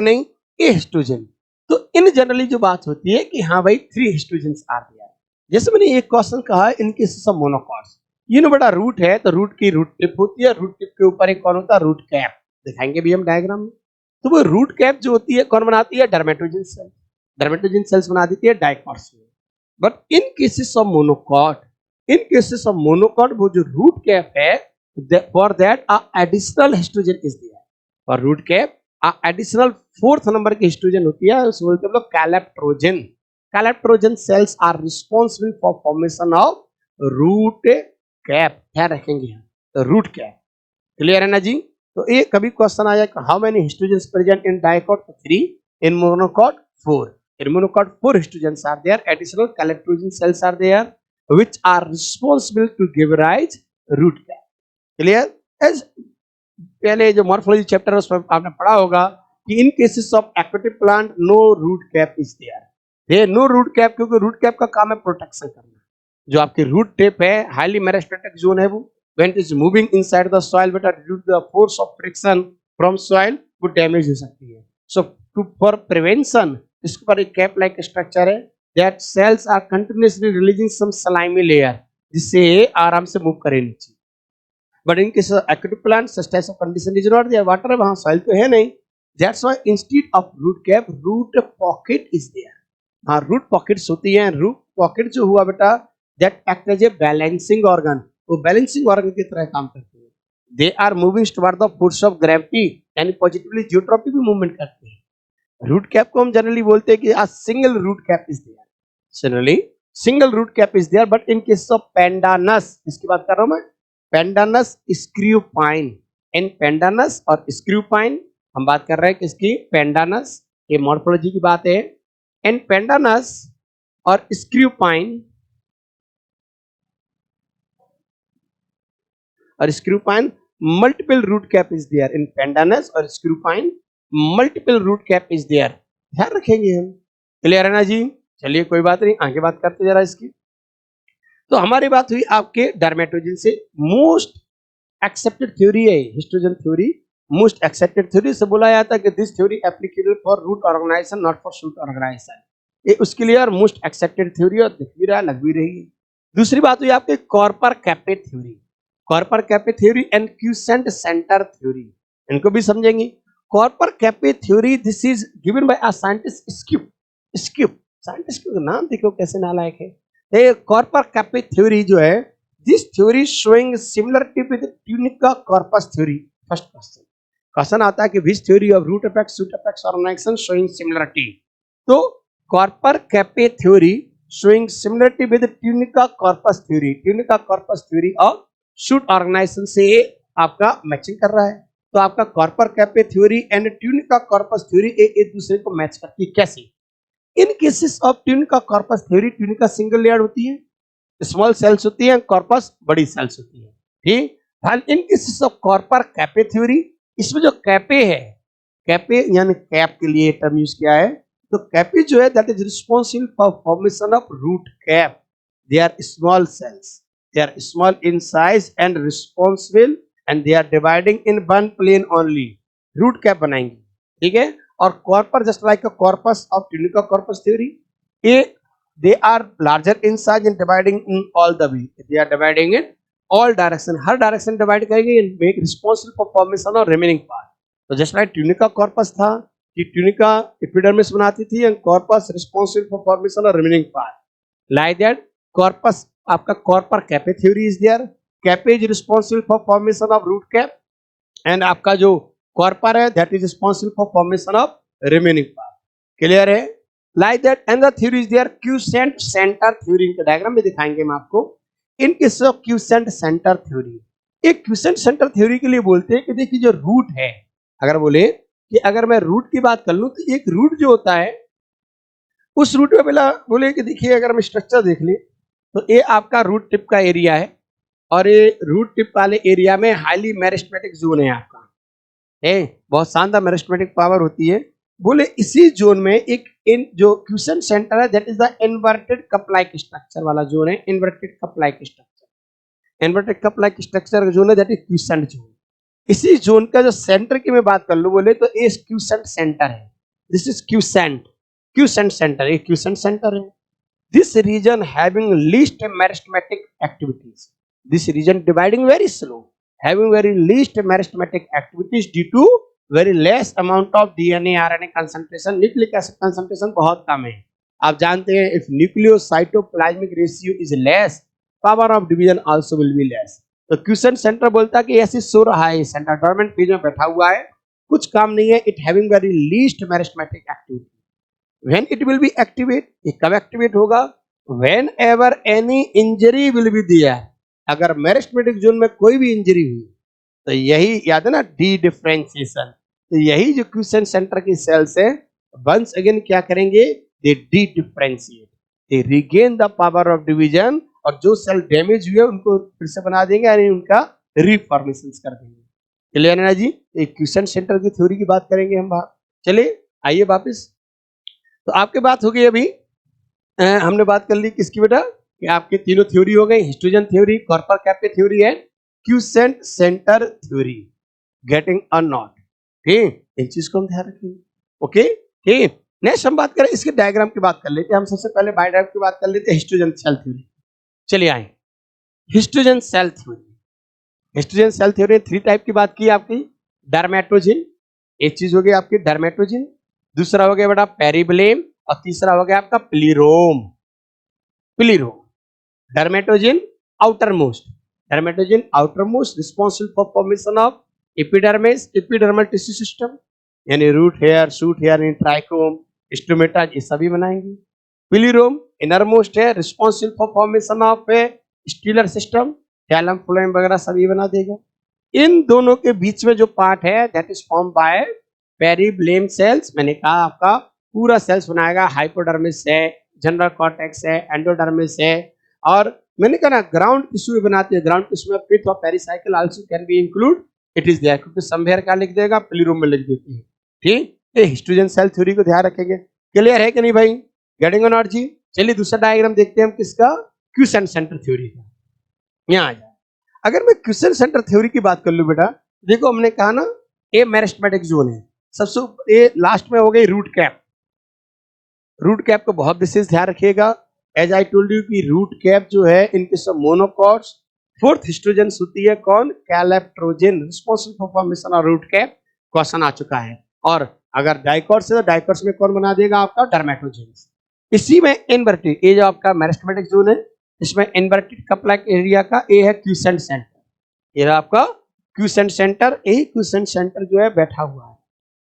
नहीं ए हिस्टोजन। तो इन जनरली जो बात होती है कि हाँ भाई 3 हिस्टोजन्स आर देयर। जैसे मैंने एक क्वेश्चन कहा इन केसेस ऑफ मोनोकॉट्स, ये ना बड़ा रूट है तो रूट की रूट टिप होती है, रूट टिप के ऊपर एक कौन होता है, रूट कैप। दिखाएंगे भी हम डायग्राम में। तो वो रूट कैप जो होती है कौन बनाती है, डर्मेटोजन सेल। डर्मेटोजन सेल्स बना देती है डाइकॉट्स में। But in cases of monocot, in cases of monocot वो जो रूट कैप है, for that a additional histogen is there. और root cap additional 4th number की हिस्टोजन होती है, उसको बोलते हैं हम लोग calyptrogen. Calyptrogen cells are responsible for formation of root cap. ध्यान रखेंगे हम, तो रूट कैप क्लियर है ना जी। तो ये कभी क्वेश्चन आया कि how many histogens present in dicot, 3, in monocot 4। In monocot 4 histogens are there, additional calyptrogen cells are there which are responsible to give rise root cap. Clear? As पहले जो morphology chapter है उसमें आपने पढ़ा होगा कि in cases of aquatic plant no root cap is there. No root cap, क्योंकि root cap का काम है प्रोटेक्शन करना। जो आपकी रूट टिप है हाईली मेरिस्टेटिक जोन है, वो when it is moving inside the soil but due to the force of friction from soil वो डैमेज हो सकती है। सो फॉर प्रिवेंशन इसके ऊपर एक कैप लाइक स्ट्रक्चर है, that cells are continuously releasing some slimy layer जिससे आराम से मूव करे नीचे। But in case aquatic plant such types of condition is not there, water है वहां, सॉइल तो है नहीं, that's why instead of root cap root pocket is there. हाँ, रूट पॉकेट्स होती हैं। रूट पॉकेट जो हुआ बेटा, that act as a balancing organ, वो बैलेंसिंग ऑर्गन की तरह काम करते हैं। They are moving toward the force of gravity, यानी पॉजिटिवली जियोट्रॉपी भी मूवमेंट करते हैं। रूट कैप को हम जनरली बोलते हैं कि a single root cap is there, generally single root cap is there, but in case of pandanus, इसकी बात कर रहा हूं मैं, pandanus screwpine, in pandanus और screwpine हम बात कर रहे हैं किसकी, pandanus, ये मॉर्फोलॉजी की बात है। in pandanus और screwpine और screwpine multiple root cap is there, in pandanus और screwpine multiple root cap is there. ध्यान रखेंगे हम, क्लियर है ना जी। चलिए कोई बात नहीं, आगे बात करते जरा इसकी। तो हमारी बात हुई आपके डर्मेटोजन से। मोस्ट एक्सेप्टेड थ्योरी है histogen theory, most accepted theory से बोला जाता है कि this theory applicable for root organisation not for shoot organisation. ये उसके लिए और मोस्ट एक्सेप्टेड थ्योरी, और दिख भी रहा लग भी रही है। दूसरी बात हुई आपके korper kappe theory, korper kappe theory and quiescent centre theory, इनको भी समझेंगे। Korper kappe theory, this is given by a scientist Schuepp. Schuepp scientist का नाम देखो कैसे नालायक है। ये कॉर्पर कैपे थ्योरी जो है, this theory showing similarity with tunica corpus theory. First question आता है कि which theory of root effect shoot effects organisation showing similarity. तो korper kappe theory showing similarity with tunica corpus theory, tunica corpus theory of shoot organisation से आपका matching कर रहा है। तो आपका korper kappe theory and tunica corpus theory एक दूसरे को मैच करती है। कैसे? In cases of tunica corpus theory, tunica single layer होती है, स्मॉल सेल्स होती है, कॉर्पस बड़ी सेल्स होती है, ठीक। इन केसेस ऑफ कॉर्पर कैपे थ्योरी, इसमें जो कैपे है, कैपे यानी कैप के लिए टर्म यूज किया है, तो कैपे जो है that is responsible for formation of root cap. They are small cells, they are small in size and responsible and they are dividing in one plane only, root cap बनाएंगे, ठीक है। और korper just like a corpus of tunica corpus theory, they are larger in size and dividing in all the way, they are dividing in all direction, her direction divide करेंगे and make responsible for formation of remaining part। तो just like tunica corpus था कि tunica epidermis बनाती थी and corpus responsible for formation of remaining part, like that corpus आपका korper kappe theory is there, kappe is responsible for formation of root cap and आपका जो korper है that is responsible for formation of remaining part. Clear है? Like that and the theory is there quiescent centre theory, इनका diagram में दिखाएंगे हम आपको। इन case of quotient centre theory, एक क्यूसेंट सेंटर थ्योरी के लिए बोलते हैं कि देखिए जो रूट है, अगर बोले कि अगर मैं रूट की बात कर लूं तो एक रूट जो होता है उस रूट में पहला बोले कि देखिए अगर हम स्ट्रक्चर देख लें तो ये आपका रूट टिप का एरिया है और ये रूट टिप वाले एरिया में हाईली मेरिस्टेमेटिक जोन है आपका, बहुत शानदार मेरिस्टेमेटिक पावर होती है। बोले इसी जोन में एक इन जो क्यूसेंट सेंटर है that is the inverted cup like structure वाला जोन है, inverted cup like structure, inverted cup like structure का जोन है दैट इज क्यूसेंट जोन। इसी जोन का जो सेंटर की मैं बात कर लूं बोले तो ये क्यूसेंट सेंटर है, दिस इज क्यूसेंट सेंटर, ये क्यूसेंट सेंटर है। This region having least meristematic activities, this region dividing very slow, having very least meristematic activities due to very less amount of DNA RNA concentration, nucleic acid concentration बहुत कम है। आप जानते हैं if nucleocytoplasmic ratio is less, power of division also will be less. तो quiescent centre बोलता है कि ऐसे सो रहा है, सेंटर डोरमेंट फेज में बैठा हुआ है, कुछ काम नहीं है, it having very least meristematic activity. When it will be activate, ये कब एक्टिवेट होगा? Whenever any injury will be there, अगर मेरिस्टेमेटिक जोन में कोई भी इंजरी हुई तो यही याद है ना, डी डिफरेंशिएशन, तो यही जो क्यूसेंट सेंटर की सेल्स है वंस अगेन क्या करेंगे, they dedifferentiate, they regain the power of division, और जो सेल डैमेज हुए उनको फिर से बना देंगे, यानी उनका रिफॉर्मेशन कर देंगे। क्लियर है ना जी? एक क्यूसेंट सेंटर की थ्योरी की बात करेंगे हम। चलिए आइए वापस, तो आपकी बात हो गई अभी, हमने बात कर ली किसकी बेटा, कि आपके तीनों थ्योरी हो गई, histogen theory, korper kappe theory है, quotient centre theory. Getting a not, ठीक, एक चीज को हम ध्यान रखेंगे। ओके ठीक, नेक्स्ट हम बात करें इसके डायग्राम की बात कर लेते हैं। हम सबसे पहले बायोडायग्राम की बात कर लेते हैं, हिस्टोजन सेल थ्योरी। चलिए आए histogen cell theory. Histogen cell theory 3 type की बात की आपकी, डर्मेटोजिन, एक चीज हो गई आपकी डर्मेटोजिन, दूसरा हो गया बेटा पेरिब्लेम, और तीसरा हो गया आपका plerome. Dermatogen outermost responsible for formation of epidermis, epidermal tissue system, यानी root hair, shoot hair, trichome, stomata, ये सभी बनाएंगे। प्लीरोम इनर मोस्ट है, responsible for formation of stelar system, xylem phloem वगैरह सभी बना देगा। इन दोनों के बीच में जो पार्ट है that is form by periblem cells, मैंने कहा आपका पूरा सेल्स बनाएगा, हाइपोडर्मिस है, जनरल कॉर्टेक्स है, एंडोडर्मिस है, और मैंने कहा ना ग्राउंड टिश्यू बनाते हैं, ग्राउंड टिश्यू में पिथ और pericycle also can be include, it is there, क्योंकि समवेयर का लिख देगा, प्लीरोम में लिख देती है। ठीक, ये हिस्टोजन सेल थ्योरी को ध्यान रखेंगे। क्लियर है कि नहीं भाई? गेटिंग ऑन जी? चलिए दूसरा डायग्राम देखते हैं हम किसका, क्यूसेंट सेंटर थ्योरी का। यहाँ आ जाए, अगर मैं क्यूसेंट सेंटर थ्योरी की बात कर लूं बेटा, देखो हमने कहा ना ये मेरिस्टेमेटिक जोन है, सबसे ये लास्ट में हो गई रूट कैप। रूट कैप को बहुत विशेष ध्यान रखिएगा, एज आई टोल्ड यू कि रूट कैप जो है इनके सब मोनोकॉट्स, फोर्थ हिस्टोजन होती है कौन, calyptrogen, responsible for formation of root cap, question आ चुका है। और अगर डाइकॉट्स है तो डाइकॉट्स में कौन बना देगा आपका, डर्मेटोजन। इसी में इनवर्टेड, ये जो आपका मेरिस्टेमेटिक जोन है इसमें इन्वर्टेड कप लाइक एरिया का ए है क्यूसेंट सेंटर, ये आपका क्यूसेंट सेंटर, यही क्यूसेंट सेंटर जो है बैठा हुआ है।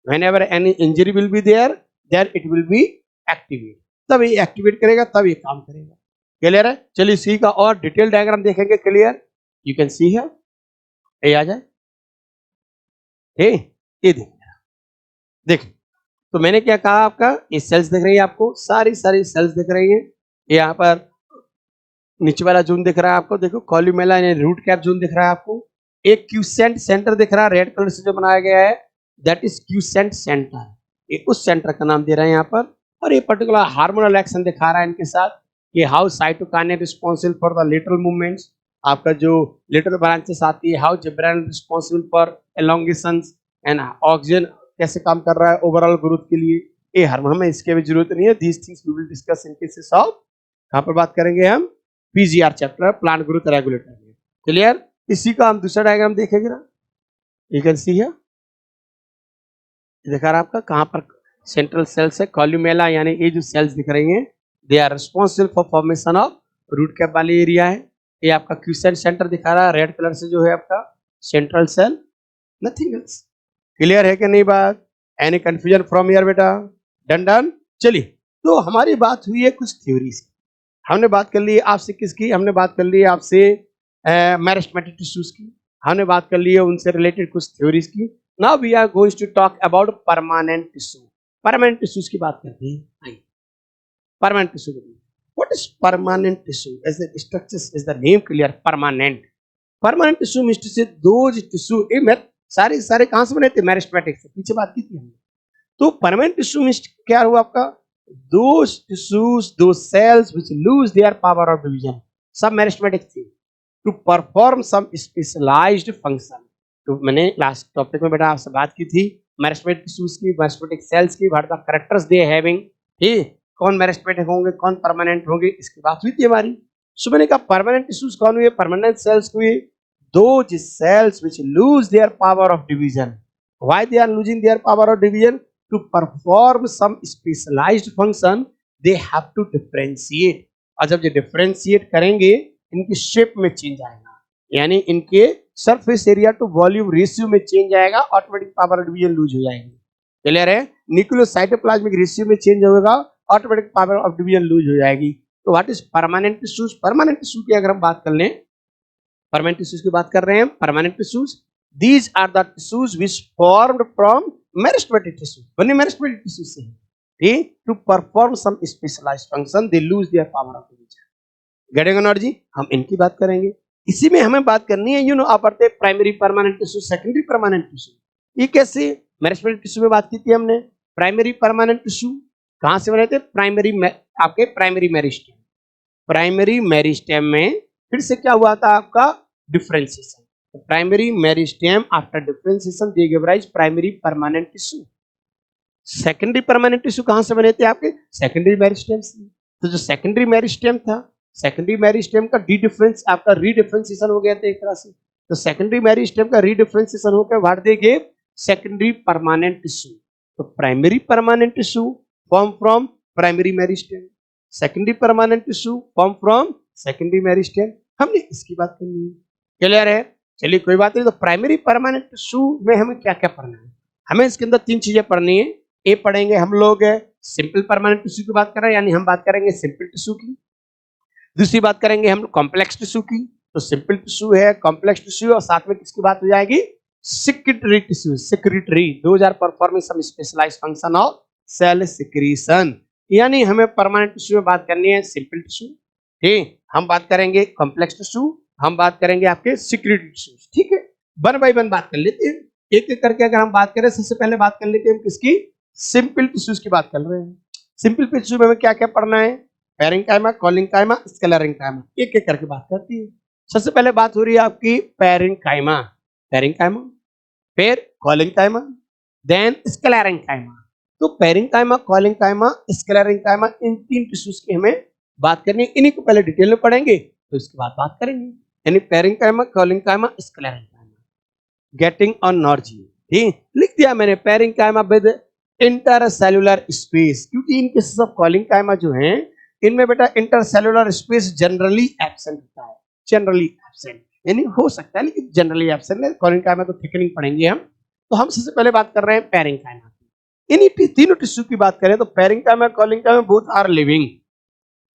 Whenever any injury will be there, there it will be activate, तब ये एक्टिवेट करेगा, तब ये काम करेगा। क्लियर है? चलिए सी का और डिटेल डायग्राम देखेंगे। क्लियर, यू कैन सी है, ये आ जाए, ये देखिए, तो मैंने क्या कहा आपका, ये सेल्स दिख रही है आपको, सारी सेल्स दिख रही है, यहाँ पर नीचे वाला जोन दिख रहा है आपको, देखो कॉल्यूमेला यानी रूट कैप जोन दिख रहा है आपको, एक क्यूसेंट सेंटर दिख रहा है रेड कलर से जो बनाया गया है, दैट इज क्यूसेंट सेंटर, ये उस सेंटर का नाम दे रहे हैं यहाँ पर। और ये पर्टिकुलर हार्मोनल एक्शन दिखा रहा है इनके साथ, कि how cytokinin responsible for the lateral movements, आपका जो लेटरल ब्रांचेस आती है, how gibberellin responsible for elongations and oxygen कैसे काम कर रहा है ओवरऑल ग्रोथ के लिए, ये हार्मोन में इसके भी जरूरत नहीं है, these things we will discuss in cases of, कहाँ पर बात करेंगे हम, PGR chapter, plant growth regulator में। क्लियर, इसी का हम दूसरा डायग्राम देखेंगे ना, यू कैन सी है, देखा रहा आपका कहाँ पर सेंट्रल सेल्स है, कॉल्यूमेला यानी ये जो सेल्स दिख रही हैं they are responsible for formation of root cap वाली एरिया है, ये आपका क्यूसेंट सेंटर दिखा रहा है रेड कलर से जो है आपका central cell, nothing else. Clear है कि नहीं बात, एनी कंफ्यूजन फ्रॉम हियर बेटा, डन। चलिए, तो हमारी बात हुई है कुछ थ्योरीज, हमने बात कर ली आपसे किसकी, हमने बात कर ली आपसे मेरिस्टेमेटिक टिश्यूज की, हमने बात कर ली है उनसे रिलेटेड कुछ थ्योरीज की। Now we are going to talk about permanent tissue, permanent tissues की बात करते हैं। Permanent tissue, what is permanent tissue, as the structure is the name clear, permanent tissue means to say those tissue, ये सारे कहां से बने थे, मेरिस्टेमेटिक से, पीछे बात की थी हमने। तो परमानेंट टिश्यू मींस क्या हुआ आपका, those tissues, those cells which lose their power of division, सब मेरिस्टेमेटिक थी, to perform some specialized function, तो मैंने लास्ट टॉपिक में बेटा आपसे बात की थी मेरिस्टेमेटिक टिश्यूज की, मेरिस्टेमेटिक सेल्स की, what the characters they having, ठीक, कौन मेरिस्टेमेटिक होंगे, कौन परमानेंट होंगे, इसकी बात हुई थी हमारी। सो मैंने कहा परमानेंट टिश्यूज कौन हुए, परमानेंट सेल्स हुए those cells which lose their power of division. Why they are losing their power of division? To perform some specialized function, they have to differentiate. और जब ये differentiate करेंगे, इनकी शेप में change आएगा, यानी इनके surface area to volume ratio में चेंज आएगा, ऑटोमेटिक पावर डिवीजन लूज हो जाएगी। क्लियर है? न्यूक्लियोसाइटोप्लाज्मिक रेशियो में चेंज होगा, automatic power of division lose हो जाएगी। तो what is permanent tissues? Permanent tissue की अगर हम बात कर लें, परमानेंट टिश्यूज की बात कर रहे हैं, permanent tissues these are the tissues which formed from meristematic tissue, बने मेरिस्टेमेटिक टिश्यू से हैं, ठीक, to perform some specialised function they lose their power of division. Getting not जी? हम इनकी बात करेंगे। इसी में हमें बात करनी है, यू नो, आप पढ़ते primary permanent tissue, secondary permanent tissue. ये कैसे? मेरिस्टेमेटिक टिश्यू में बात की थी हमने, प्राइमरी परमानेंट टिश्यू कहां से बने थे? प्राइमरी आपके प्राइमरी मेरिस्टेम, प्राइमरी मेरिस्टेम में फिर से क्या हुआ था आपका? Differentiation. Primary meristem after differentiation they give rise primary permanent tissue. Secondary permanent tissue कहां से बने थे आपके? सेकेंडरी मेरिस्टेम से। तो जो सेकेंडरी मेरिस्टेम था, सेकेंडरी मेरिस्टेम का डी डिफरेंस आपका रीडिफरेंशिएशन हो गया था एक तरह से। तो सेकेंडरी मेरिस्टेम का रीडिफरेंशिएशन होकर what they give? Secondary permanent tissue. तो primary permanent tissue form from primary meristem, secondary permanent tissue form from secondary meristem. हमने इसकी बात करनी है। क्लियर है? चलिए कोई बात नहीं। तो प्राइमरी परमानेंट टिश्यू में हमें क्या क्या पढ़ना है? हमें इसके अंदर तीन चीजें पढ़नी है। ए पढ़ेंगे हम लोग सिंपल परमानेंट टिश्यू की बात कर रहे हैं, यानी हम बात करेंगे सिंपल टिश्यू की। दूसरी बात करेंगे हम कॉम्प्लेक्स टिश्यू की। तो सिंपल टिश्यू है, कॉम्प्लेक्स टिश्यू, और साथ में किसकी बात हो जाएगी? Secretory tissue, secretory, those are performing some specialised function of cell secretion. यानी हमें परमानेंट टिश्यू में बात करनी है सिंपल टिश्यू, ठीक, हम बात करेंगे कॉम्प्लेक्स टिश्यू, हम बात करेंगे आपके सिक्रेटरी टिश्यू। ठीक है, वन बाय वन बात कर लेते हैं, एक एक करके। अगर हम बात करें, सबसे पहले बात कर लेते हैं हम किसकी? सिंपल टिश्यूज की बात कर रहे हैं। सिंपल टिश्यू में हमें क्या क्या पढ़ना है? पेरेन्काइमा, कोलिन्काइमा, स्क्लेरेन्काइमा, एक एक करके बात करती है। सबसे पहले बात हो रही है आपकी पेरेन्काइमा, पेरेन्काइमा, फिर कोलिन्काइमा, देन स्क्लेरेन्काइमा। तो पेरेन्काइमा, कोलिन्काइमा, स्क्लेरेन्काइमा, इन तीन टिश्यूज की हमें बात करनी है। इन्हीं को पहले डिटेल में पढ़ेंगे, तो इसके बाद बात करेंगे। यानी parenchyma, collenchyma, sclerenchyma. Getting on not जी? ठीक, लिख दिया मैंने पेरेन्काइमा विद इंटरसेलुलर स्पेस, क्योंकि इन केसेस ऑफ कोलिन्काइमा जो हैं, इनमें बेटा इंटरसेलुलर स्पेस जनरली एब्सेंट होता है, जनरली एब्सेंट, यानी हो सकता है लेकिन जनरली एब्सेंट है। कोलिन्काइमा को थिकनिंग पढ़ेंगे हम। तो हम सबसे पहले बात कर रहे हैं पेरेन्काइमा की। इन्हीं तीनों टिश्यू की बात करें तो parenchyma, collenchyma both are living,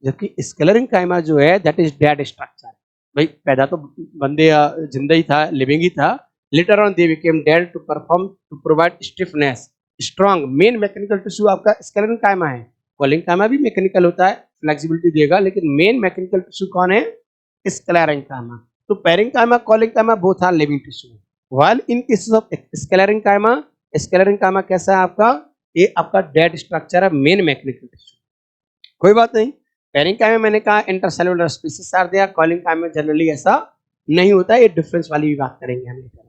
जबकि स्क्लेरेन्काइमा जो है दैट इज डेड स्ट्रक्चर। भाई पैदा तो बंदे जिंदा ही था, लिविंग ही था, later on they became dead to perform to provide stiffness, strong. Main mechanical tissue आपका स्क्लेरेन्काइमा है, कोलिन्काइमा भी मैकेनिकल होता है, फ्लेक्सिबिलिटी देगा, लेकिन मेन मैकेनिकल टिश्यू कौन है? स्क्लेरेन्काइमा। तो parenchyma, collenchyma both are living tissue, while in cases of sclerenchyma, sclerenchyma कैसा है आपका? ये आपका डेड स्ट्रक्चर है, मेन मैकेनिकल टिश्यू। कोई बात नहीं। पेरेन्काइमा मैंने कहा intercellular species are there, collenchyma generally ऐसा नहीं होता है। ये डिफरेंस वाली भी बात करेंगे हम लेकर।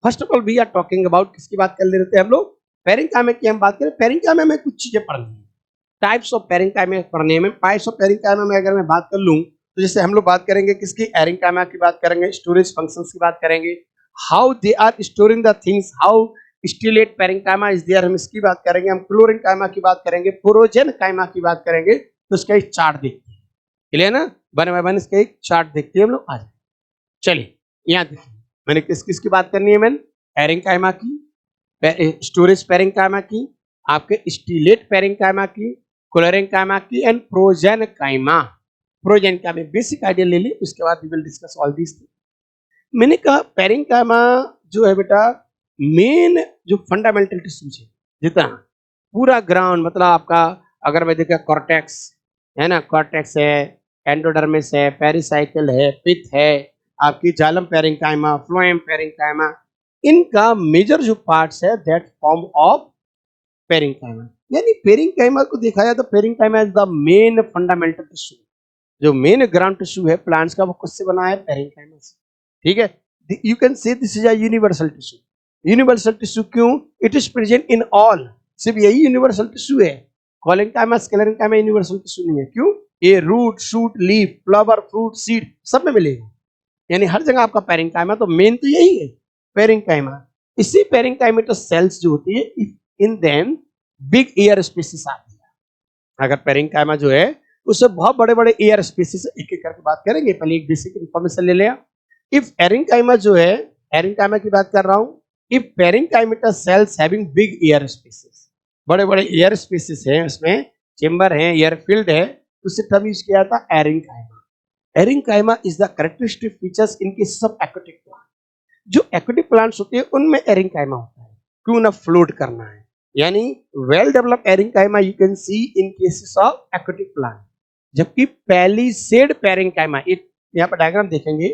First of all we are talking about, किसकी बात कर ले रहे थे हम लोग? पेरेन्काइमा की हम बात करें। पेरेन्काइमा में कुछ चीजें पढ़नी है, टाइप्स ऑफ पेरेन्काइमा पढ़ने में। टाइप्स ऑफ पेरेन्काइमा में अगर मैं बात कर लूं, तो जैसे हम लोग बात करेंगे किसकी? एरेन्काइमा की बात करेंगे, स्टोरेज फंक्शंस की बात करेंगे, how they are storing the things, how stellate parenchyma is there, हम इसकी बात करेंगे। हम क्लोरेन्काइमा की बात करेंगे, प्रोजेनकाइमा की बात करेंगे। तो इसका एक चार्ट देखते हैं, क्लियर ना? वन बाय वन इसका एक चार्ट देखते हैं हम लोग। आ जाए, चलिए यहाँ देखिए, मैंने किस किस की बात करनी है? मैंने एरेन्काइमा की, स्टोरेज पेरेन्काइमा की, आपके स्टिलेट पेरेन्काइमा की, क्लोरेन्काइमा की, and prosenchyma. Prosenchyma basic idea ले ली, उसके बाद we will discuss all this. मैंने कहा पेरेन्काइमा जो है बेटा, मेन जो फंडामेंटल टिश्यूज है, जितना पूरा ग्राउंड, मतलब आपका अगर मैं देखा कॉर्टेक्स है ना, कॉर्टेक्स है, एंडोडर्मिस है, पेरिसाइकिल है, पिथ है, आपकी जालम पेरेन्काइमा, फ्लोएम पेरेन्काइमा, इनका मेजर जो पार्ट्स है दैट फॉर्म ऑफ पेरेन्काइमा। यानी पेरेन्काइमा को देखा जाए तो parenchyma is the main fundamental tissue, जो मेन ग्राउंड टिश्यू है प्लांट्स का, वो किससे बना है? पेरेन्काइमा से। ठीक है, You can say this is a universal tissue. Universal tissue क्यों? It is present in all. सिर्फ यही यूनिवर्सल टिश्यू है. कॉलेंकाइमा स्क्लेरेंकाइमा यूनिवर्सल टिश्यू नहीं है. क्यों? ये root, shoot, leaf, flower, fruit, seed सब में मिलेगा. यानी हर जगह आपका पेरेंकाइमा, तो मेन तो यही है पेरेंकाइमा. इसी पेरेंकाइमेटस सेल्स जो होती है, in them big air spaces आती है. अगर पेरेंकाइमा जो है उससे बहुत बड़े बड़े एयर स्पेसिस, एक एक करके बात करेंगे. पहले एक बेसिक इंफॉर्मेशन ले लें. इफ पेरेंकाइमा जो है, पेरेंकाइमा की बात कर रहा हूं. If parenchymatous cells having big air spaces, बड़े बड़े एयर स्पेसिस है, उसमें चेंबर है, एयर फील्ड है, तो उसे तब यूज किया जाता है aerenchyma. Aerenchyma is the characteristic features in case of aquatic plant. जो एक्वेटिक प्लांट्स होते हैं उनमें एरिंकाइमा होता है. क्यों? ना फ्लोट करना है. यानी well developed aerenchyma you can see in cases of aquatic plant. जबकि पैलिसेड पेरेंकाइमा, यहाँ पर डायग्राम देखेंगे,